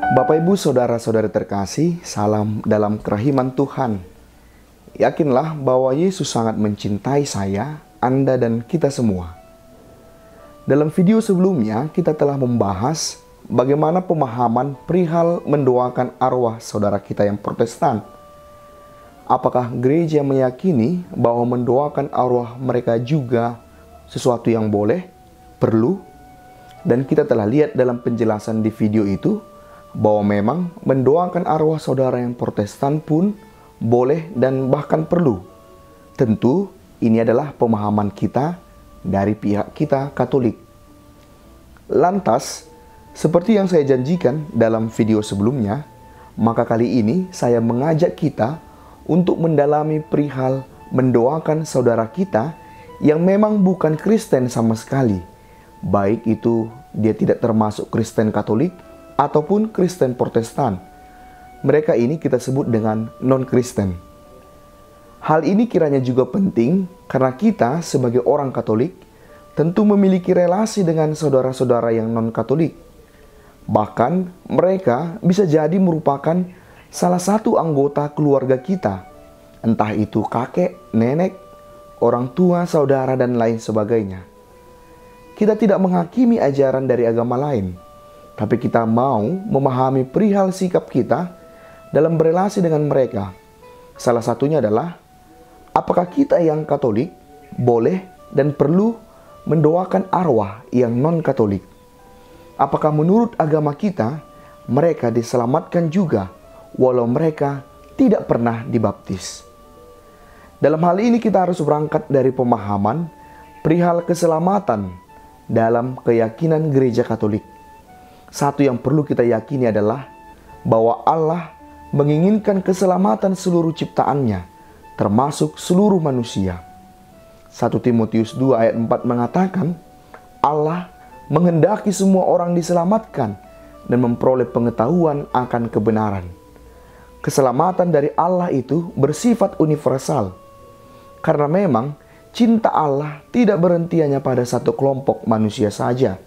Bapak Ibu Saudara-saudari terkasih, salam dalam kerahiman Tuhan. Yakinlah bahwa Yesus sangat mencintai saya, Anda dan kita semua. Dalam video sebelumnya kita telah membahas bagaimana pemahaman perihal mendoakan arwah saudara kita yang Protestan. Apakah gereja meyakini bahwa mendoakan arwah mereka juga sesuatu yang boleh, perlu? Dan kita telah lihat dalam penjelasan di video itu bahwa memang mendoakan arwah saudara yang Protestan pun boleh dan bahkan perlu. Tentu ini adalah pemahaman kita dari pihak kita Katolik. Lantas, seperti yang saya janjikan dalam video sebelumnya, maka kali ini saya mengajak kita untuk mendalami perihal mendoakan saudara kita yang memang bukan Kristen sama sekali, baik itu dia tidak termasuk Kristen Katolik ataupun Kristen Protestan. Mereka ini kita sebut dengan non-Kristen. Hal ini kiranya juga penting karena kita sebagai orang Katolik tentu memiliki relasi dengan saudara-saudara yang non-Katolik. Bahkan mereka bisa jadi merupakan salah satu anggota keluarga kita, entah itu kakek, nenek, orang tua, saudara, dan lain sebagainya. Kita tidak menghakimi ajaran dari agama lain, tapi kita mau memahami perihal sikap kita dalam berelasi dengan mereka. Salah satunya adalah, apakah kita yang Katolik boleh dan perlu mendoakan arwah yang non-Katolik? Apakah menurut agama kita, mereka diselamatkan juga walau mereka tidak pernah dibaptis? Dalam hal ini kita harus berangkat dari pemahaman perihal keselamatan dalam keyakinan gereja Katolik. Satu yang perlu kita yakini adalah bahwa Allah menginginkan keselamatan seluruh ciptaannya, termasuk seluruh manusia. 1 Timotius 2 ayat 4 mengatakan, Allah menghendaki semua orang diselamatkan dan memperoleh pengetahuan akan kebenaran. Keselamatan dari Allah itu bersifat universal, karena memang cinta Allah tidak berhenti hanya pada satu kelompok manusia saja.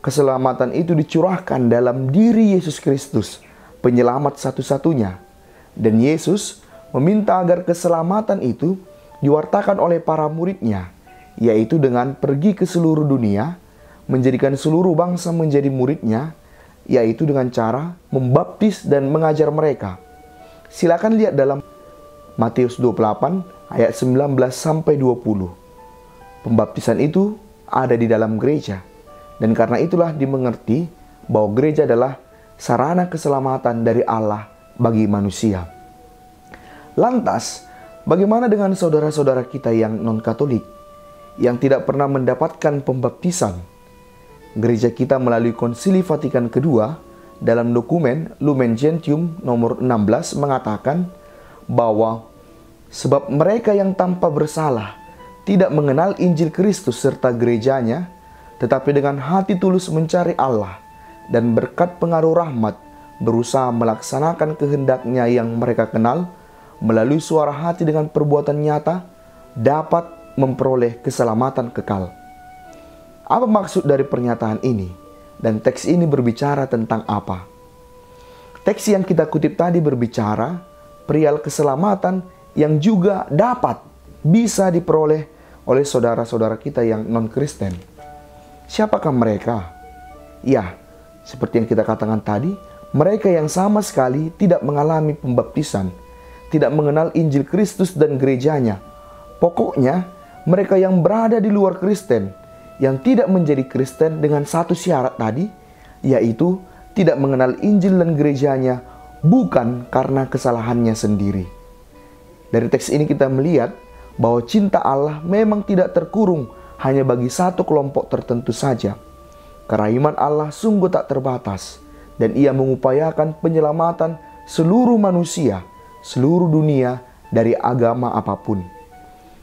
Keselamatan itu dicurahkan dalam diri Yesus Kristus, penyelamat satu-satunya. Dan Yesus meminta agar keselamatan itu diwartakan oleh para muridnya, yaitu dengan pergi ke seluruh dunia, menjadikan seluruh bangsa menjadi muridnya, yaitu dengan cara membaptis dan mengajar mereka. Silakan lihat dalam Matius 28 ayat 19 sampai 20. Pembaptisan itu ada di dalam gereja, dan karena itulah dimengerti bahwa gereja adalah sarana keselamatan dari Allah bagi manusia. Lantas, bagaimana dengan saudara-saudara kita yang non-Katolik, yang tidak pernah mendapatkan pembaptisan? Gereja kita melalui Konsili Vatikan II dalam dokumen Lumen Gentium nomor 16 mengatakan bahwa sebab mereka yang tanpa bersalah tidak mengenal Injil Kristus serta gerejanya, tetapi dengan hati tulus mencari Allah dan berkat pengaruh rahmat berusaha melaksanakan kehendaknya yang mereka kenal melalui suara hati dengan perbuatan nyata, dapat memperoleh keselamatan kekal. Apa maksud dari pernyataan ini? Dan teks ini berbicara tentang apa? Teks yang kita kutip tadi berbicara perihal keselamatan yang juga dapat bisa diperoleh oleh saudara-saudara kita yang non-Kristen. Siapakah mereka? Ya, seperti yang kita katakan tadi, mereka yang sama sekali tidak mengalami pembaptisan, tidak mengenal Injil Kristus dan gerejanya. Pokoknya, mereka yang berada di luar Kristen, yang tidak menjadi Kristen dengan satu syarat tadi, yaitu tidak mengenal Injil dan gerejanya, bukan karena kesalahannya sendiri. Dari teks ini kita melihat bahwa cinta Allah memang tidak terkurung hanya bagi satu kelompok tertentu saja. Kerahiman Allah sungguh tak terbatas, dan Ia mengupayakan penyelamatan seluruh manusia, seluruh dunia dari agama apapun.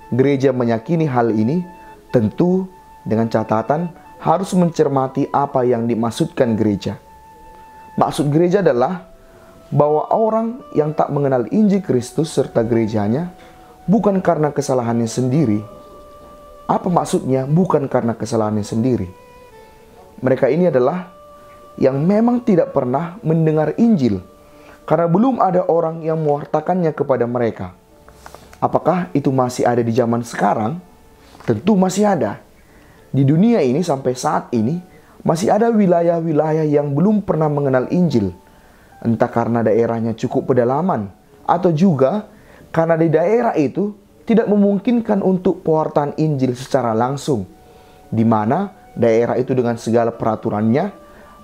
Gereja meyakini hal ini, tentu dengan catatan harus mencermati apa yang dimaksudkan gereja. Maksud gereja adalah bahwa orang yang tak mengenal Injil Kristus serta gerejanya bukan karena kesalahannya sendiri. Apa maksudnya bukan karena kesalahannya sendiri? Mereka ini adalah yang memang tidak pernah mendengar Injil karena belum ada orang yang mewartakannya kepada mereka. Apakah itu masih ada di zaman sekarang? Tentu masih ada. Di dunia ini sampai saat ini masih ada wilayah-wilayah yang belum pernah mengenal Injil. Entah karena daerahnya cukup pedalaman atau juga karena di daerah itu tidak memungkinkan untuk pewartaan Injil secara langsung, di mana daerah itu dengan segala peraturannya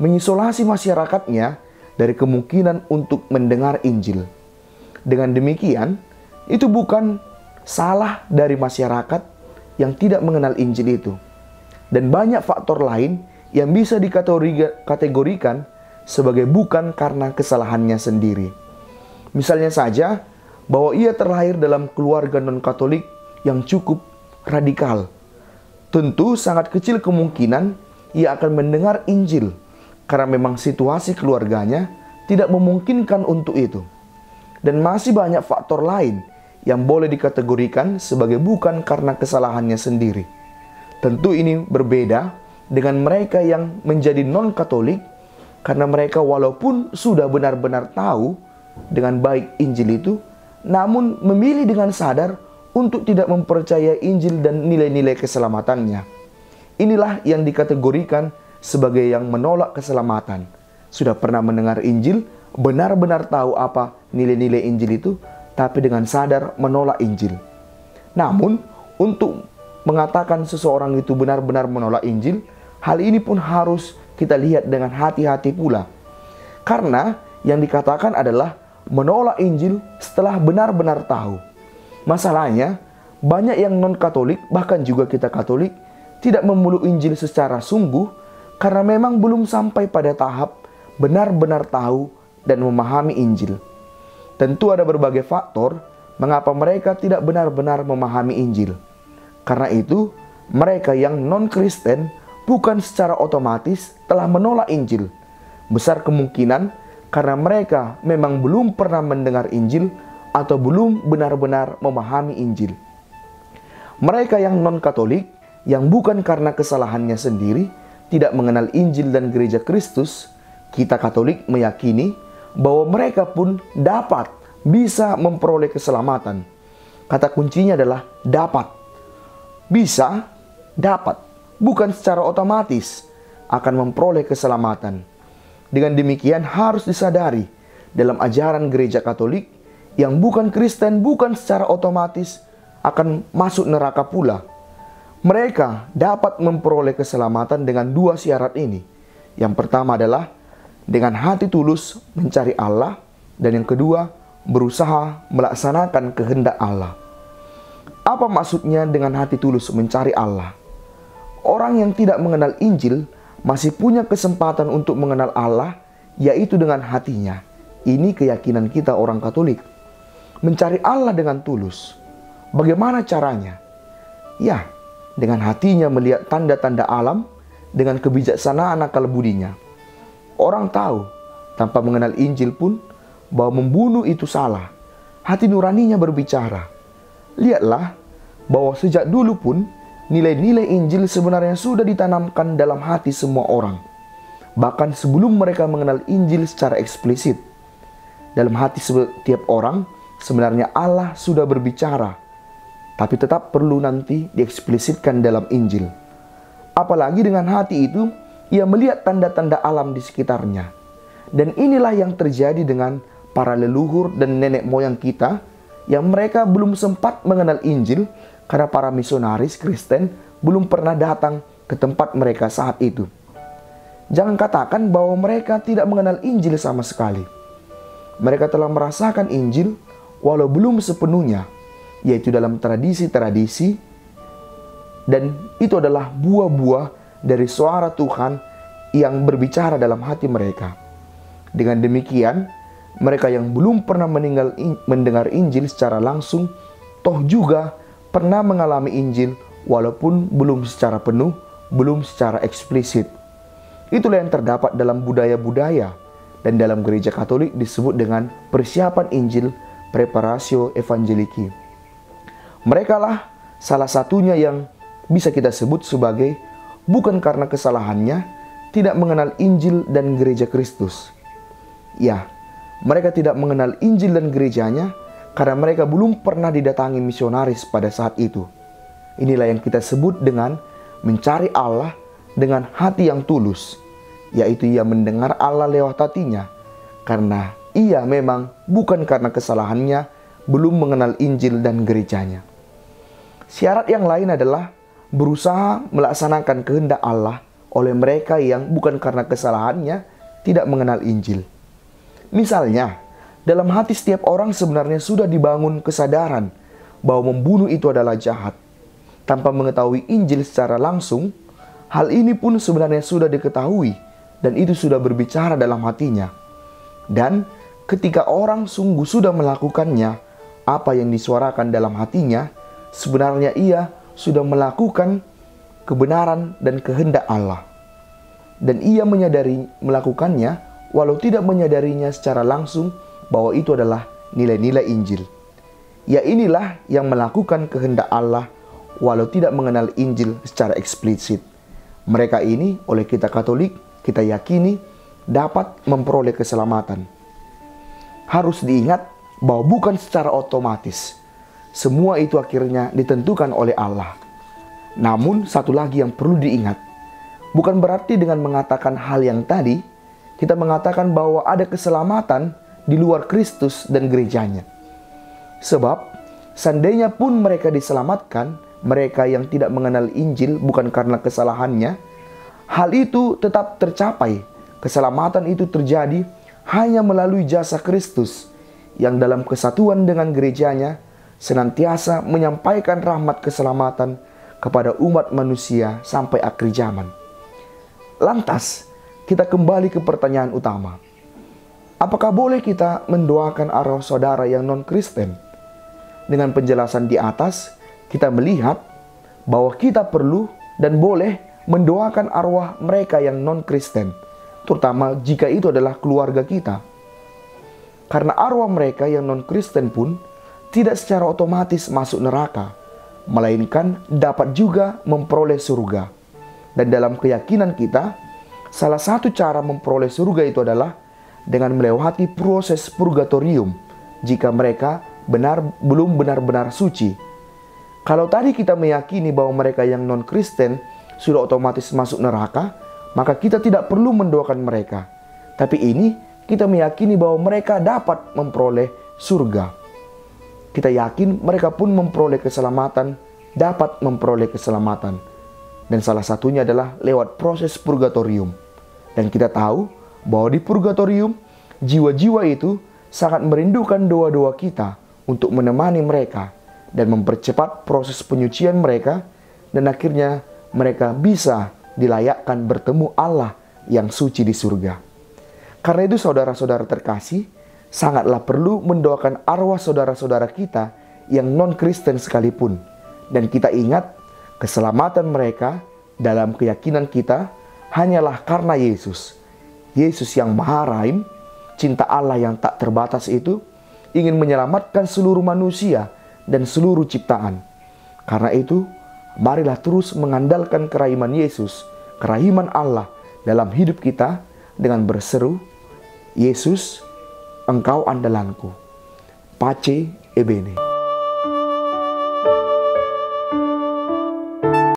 mengisolasi masyarakatnya dari kemungkinan untuk mendengar Injil. Dengan demikian, itu bukan salah dari masyarakat yang tidak mengenal Injil itu. Dan banyak faktor lain yang bisa dikategorikan sebagai bukan karena kesalahannya sendiri. Misalnya saja, bahwa ia terlahir dalam keluarga non-Katolik yang cukup radikal. Tentu sangat kecil kemungkinan ia akan mendengar Injil, karena memang situasi keluarganya tidak memungkinkan untuk itu. Dan masih banyak faktor lain yang boleh dikategorikan sebagai bukan karena kesalahannya sendiri. Tentu ini berbeda dengan mereka yang menjadi non-Katolik, karena mereka walaupun sudah benar-benar tahu dengan baik Injil itu, namun memilih dengan sadar untuk tidak mempercayai Injil dan nilai-nilai keselamatannya. Inilah yang dikategorikan sebagai yang menolak keselamatan. Sudah pernah mendengar Injil, benar-benar tahu apa nilai-nilai Injil itu, tapi dengan sadar menolak Injil. Namun, untuk mengatakan seseorang itu benar-benar menolak Injil, hal ini pun harus kita lihat dengan hati-hati pula. Karena yang dikatakan adalah menolak Injil setelah benar-benar tahu. Masalahnya, banyak yang non-Katolik, bahkan juga kita Katolik, tidak memeluk Injil secara sungguh karena memang belum sampai pada tahap benar-benar tahu dan memahami Injil. Tentu ada berbagai faktor mengapa mereka tidak benar-benar memahami Injil. Karena itu, mereka yang non-Kristen bukan secara otomatis telah menolak Injil. Besar kemungkinan karena mereka memang belum pernah mendengar Injil atau belum benar-benar memahami Injil. Mereka yang non-Katolik, yang bukan karena kesalahannya sendiri, tidak mengenal Injil dan gereja Kristus, kita Katolik meyakini bahwa mereka pun bisa memperoleh keselamatan. Kata kuncinya adalah dapat. Bisa, dapat, bukan secara otomatis akan memperoleh keselamatan. Dengan demikian harus disadari dalam ajaran gereja Katolik yang bukan Kristen bukan secara otomatis akan masuk neraka pula. Mereka dapat memperoleh keselamatan dengan dua syarat ini. Yang pertama adalah dengan hati tulus mencari Allah, dan yang kedua berusaha melaksanakan kehendak Allah. Apa maksudnya dengan hati tulus mencari Allah? Orang yang tidak mengenal Injil masih punya kesempatan untuk mengenal Allah, yaitu dengan hatinya. Ini keyakinan kita orang Katolik. Mencari Allah dengan tulus. Bagaimana caranya? Ya, dengan hatinya melihat tanda-tanda alam, dengan kebijaksanaan akal budinya. Orang tahu, tanpa mengenal Injil pun, bahwa membunuh itu salah. Hati nuraninya berbicara. Lihatlah bahwa sejak dulu pun nilai-nilai Injil sebenarnya sudah ditanamkan dalam hati semua orang. Bahkan sebelum mereka mengenal Injil secara eksplisit. Dalam hati setiap orang sebenarnya Allah sudah berbicara, tapi tetap perlu nanti dieksplisitkan dalam Injil. Apalagi dengan hati itu, ia melihat tanda-tanda alam di sekitarnya. Dan inilah yang terjadi dengan para leluhur dan nenek moyang kita, yang mereka belum sempat mengenal Injil karena para misionaris Kristen belum pernah datang ke tempat mereka saat itu. Jangan katakan bahwa mereka tidak mengenal Injil sama sekali. Mereka telah merasakan Injil walau belum sepenuhnya, yaitu dalam tradisi-tradisi, dan itu adalah buah-buah dari suara Tuhan yang berbicara dalam hati mereka. Dengan demikian, mereka yang belum pernah mendengar Injil secara langsung, toh juga pernah mengalami Injil walaupun belum secara penuh, belum secara eksplisit. Itulah yang terdapat dalam budaya-budaya dan dalam gereja Katolik disebut dengan persiapan Injil, preparatio evangelii. Mereka lah salah satunya yang bisa kita sebut sebagai bukan karena kesalahannya, tidak mengenal Injil dan gereja Kristus. Ya, mereka tidak mengenal Injil dan gerejanya karena mereka belum pernah didatangi misionaris pada saat itu. Inilah yang kita sebut dengan mencari Allah dengan hati yang tulus, yaitu ia mendengar Allah lewat hatinya, karena ia memang bukan karena kesalahannya belum mengenal Injil dan gerejanya. Syarat yang lain adalah berusaha melaksanakan kehendak Allah oleh mereka yang bukan karena kesalahannya tidak mengenal Injil. Misalnya, dalam hati setiap orang sebenarnya sudah dibangun kesadaran bahwa membunuh itu adalah jahat. Tanpa mengetahui Injil secara langsung, hal ini pun sebenarnya sudah diketahui dan itu sudah berbicara dalam hatinya. Dan ketika orang sungguh sudah melakukannya, apa yang disuarakan dalam hatinya, sebenarnya ia sudah melakukan kebenaran dan kehendak Allah. Dan ia menyadari melakukannya walau tidak menyadarinya secara langsung bahwa itu adalah nilai-nilai Injil. Ya, inilah yang melakukan kehendak Allah walau tidak mengenal Injil secara eksplisit. Mereka ini oleh kita Katolik, kita yakini dapat memperoleh keselamatan. Harus diingat bahwa bukan secara otomatis. Semua itu akhirnya ditentukan oleh Allah. Namun satu lagi yang perlu diingat, bukan berarti dengan mengatakan hal yang tadi, kita mengatakan bahwa ada keselamatan di luar Kristus dan gerejanya. Sebab, seandainya pun mereka diselamatkan, mereka yang tidak mengenal Injil bukan karena kesalahannya, hal itu tetap tercapai. Keselamatan itu terjadi hanya melalui jasa Kristus, yang dalam kesatuan dengan gerejanya, senantiasa menyampaikan rahmat keselamatan kepada umat manusia sampai akhir zaman. Lantas, kita kembali ke pertanyaan utama. Apakah boleh kita mendoakan arwah saudara yang non-Kristen? Dengan penjelasan di atas, kita melihat bahwa kita perlu dan boleh mendoakan arwah mereka yang non-Kristen, terutama jika itu adalah keluarga kita. Karena arwah mereka yang non-Kristen pun tidak secara otomatis masuk neraka, melainkan dapat juga memperoleh surga. Dan dalam keyakinan kita, salah satu cara memperoleh surga itu adalah dengan melewati proses purgatorium jika mereka belum benar-benar suci. Kalau tadi kita meyakini bahwa mereka yang non-Kristen sudah otomatis masuk neraka, maka kita tidak perlu mendoakan mereka. Tapi ini kita meyakini bahwa mereka dapat memperoleh surga. Kita yakin mereka pun memperoleh keselamatan, dapat memperoleh keselamatan. Dan salah satunya adalah lewat proses purgatorium. Dan kita tahu bahwa di purgatorium, jiwa-jiwa itu sangat merindukan doa-doa kita untuk menemani mereka dan mempercepat proses penyucian mereka, dan akhirnya mereka bisa dilayakkan bertemu Allah yang suci di surga. Karena itu saudara-saudara terkasih, sangatlah perlu mendoakan arwah saudara-saudara kita yang non-Kristen sekalipun. Dan kita ingat, keselamatan mereka dalam keyakinan kita hanyalah karena Yesus. Yesus yang Maha Rahim, cinta Allah yang tak terbatas itu, ingin menyelamatkan seluruh manusia dan seluruh ciptaan. Karena itu, marilah terus mengandalkan kerahiman Yesus, kerahiman Allah dalam hidup kita dengan berseru, Yesus, Engkau andalanku. Pace e bene.